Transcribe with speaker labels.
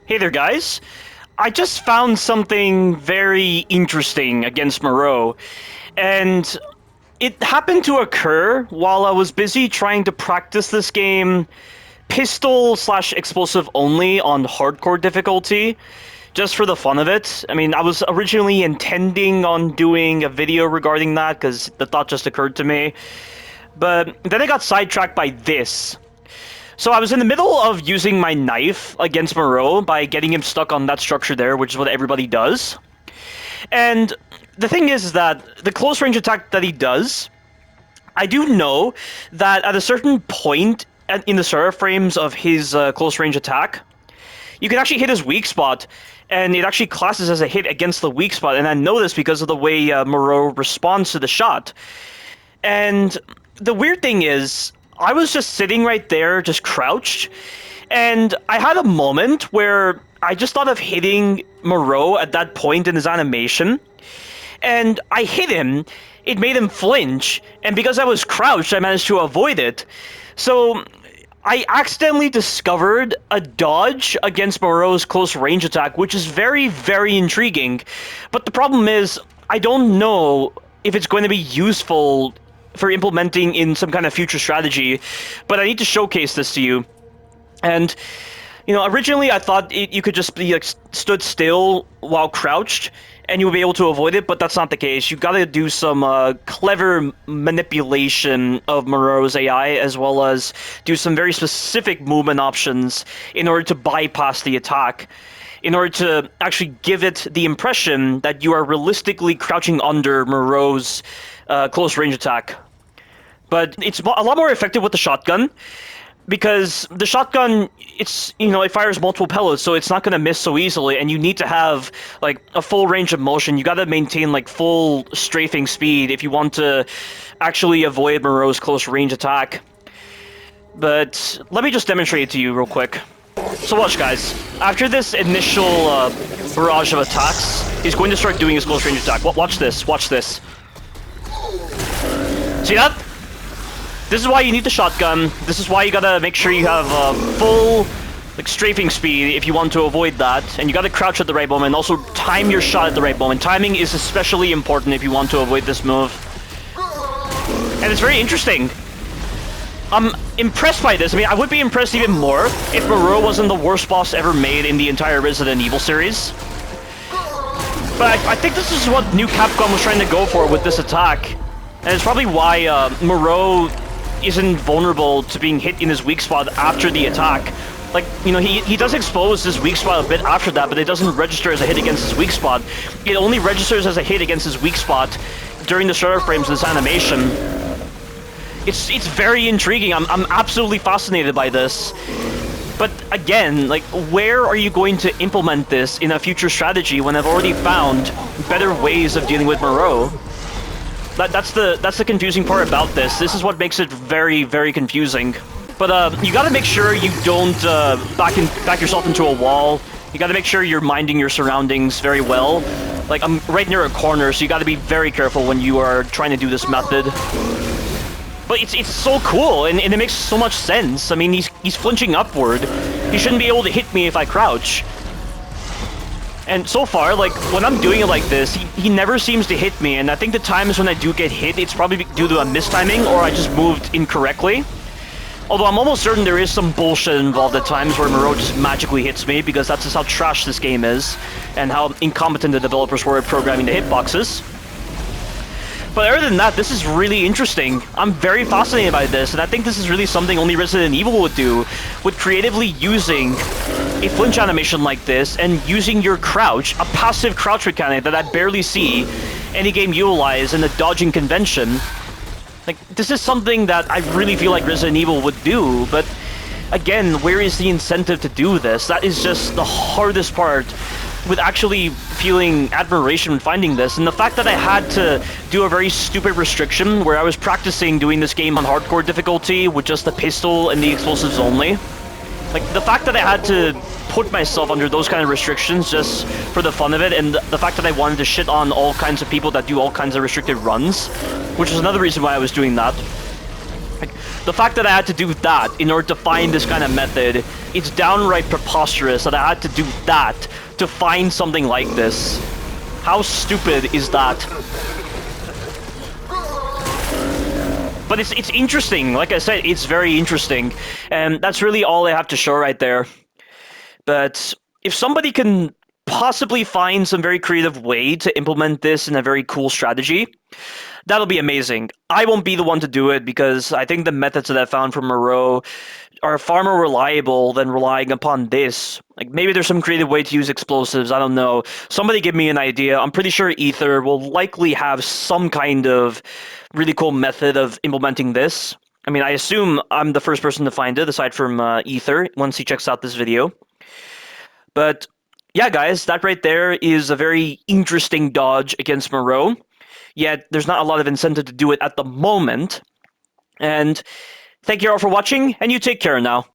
Speaker 1: Hey there, guys. I just found something very interesting against Moreau, and it happened to occur while I was busy trying to practice this game pistol slash explosive only on hardcore difficulty, just for the fun of it. I mean, I was originally intending on doing a video regarding that because the thought just occurred to me, but then I got sidetracked by this. So I was in the middle of using my knife against Moreau by getting him stuck on that structure there, which is what everybody does. And the thing is that the close range attack that he does, I do know that at a certain point in the server frames of his close range attack, you can actually hit his weak spot, and it actually classes as a hit against the weak spot. And I know this because of the way Moreau responds to the shot. And the weird thing is, I was just sitting right there, just crouched, and I had a moment where I just thought of hitting Moreau at that point in his animation, and I hit him. It made him flinch, and because I was crouched, I managed to avoid it. So I accidentally discovered a dodge against Moreau's close range attack, which is very, very intriguing. But the problem is, I don't know if it's going to be useful for implementing in some kind of future strategy, but I need to showcase this to you. And, you know, originally I thought you could just be like stood still while crouched, and you would be able to avoid it, but that's not the case. You gotta do some clever manipulation of Moreau's AI, as well as do some very specific movement options in order to bypass the attack, in order to actually give it the impression that you are realistically crouching under Moreau's close range attack. But it's a lot more effective with the shotgun, because the shotgun, it fires multiple pellets, so it's not going to miss so easily, and you need to have like a full range of motion. You got to maintain like full strafing speed if you want to actually avoid Moreau's close range attack. But let me just demonstrate it to you real quick. So watch, guys. After this initial barrage of attacks, he's going to start doing his close range attack. Watch this. Watch this. See that? This is why you need the shotgun. This is why you gotta make sure you have full strafing speed if you want to avoid that. And you gotta crouch at the right moment. Also, time your shot at the right moment. Timing is especially important if you want to avoid this move. And it's very interesting. I'm impressed by this. I mean, I would be impressed even more if Moreau wasn't the worst boss ever made in the entire Resident Evil series. But I think this is what New Capcom was trying to go for with this attack. And it's probably why Moreau isn't vulnerable to being hit in his weak spot after the attack. Like, you know, he does expose his weak spot a bit after that, but it doesn't register as a hit against his weak spot. It only registers as a hit against his weak spot during the starter frames of this animation. It's very intriguing. I'm absolutely fascinated by this. But again, like, where are you going to implement this in a future strategy when I've already found better ways of dealing with Moreau? That's the confusing part about this. This is what makes it very, very confusing. But you gotta make sure you don't back yourself into a wall. You gotta make sure you're minding your surroundings very well. Like, I'm right near a corner, so you gotta be very careful when you are trying to do this method. But it's so cool, and it makes so much sense. I mean, he's flinching upward. He shouldn't be able to hit me if I crouch. And so far, like, when I'm doing it like this, he never seems to hit me, and I think the times when I do get hit, it's probably due to a mistiming, or I just moved incorrectly. Although I'm almost certain there is some bullshit involved at times where Moreau just magically hits me, because that's just how trash this game is, and how incompetent the developers were at programming the hitboxes. But other than that, this is really interesting. I'm very fascinated by this, and I think this is really something only Resident Evil would do, with creatively using a flinch animation like this, and using your crouch, a passive crouch mechanic that I barely see any game utilize in the dodging convention. Like, this is something that I really feel like Resident Evil would do, but again, where is the incentive to do this? That is just the hardest part, with actually feeling admiration when finding this. And the fact that I had to do a very stupid restriction where I was practicing doing this game on hardcore difficulty with just the pistol and the explosives only. Like, the fact that I had to put myself under those kind of restrictions just for the fun of it, and the fact that I wanted to shit on all kinds of people that do all kinds of restricted runs, which is another reason why I was doing that. Like, The fact that I had to do that in order to find this kind of method, it's downright preposterous that I had to do that to find something like this. How stupid is that? But it's interesting. Like I said, it's very interesting. And that's really all I have to show right there. But if somebody can possibly find some very creative way to implement this in a very cool strategy, that'll be amazing. I won't be the one to do it because I think the methods that I found from Moreau are far more reliable than relying upon this. Like, maybe there's some creative way to use explosives, I don't know. Somebody give me an idea. I'm pretty sure Ether will likely have some kind of really cool method of implementing this. I mean, I assume I'm the first person to find it, aside from Ether, once he checks out this video. But yeah, guys, that right there is a very interesting dodge against Moreau. Yet there's not a lot of incentive to do it at the moment. And thank you all for watching, and you take care now.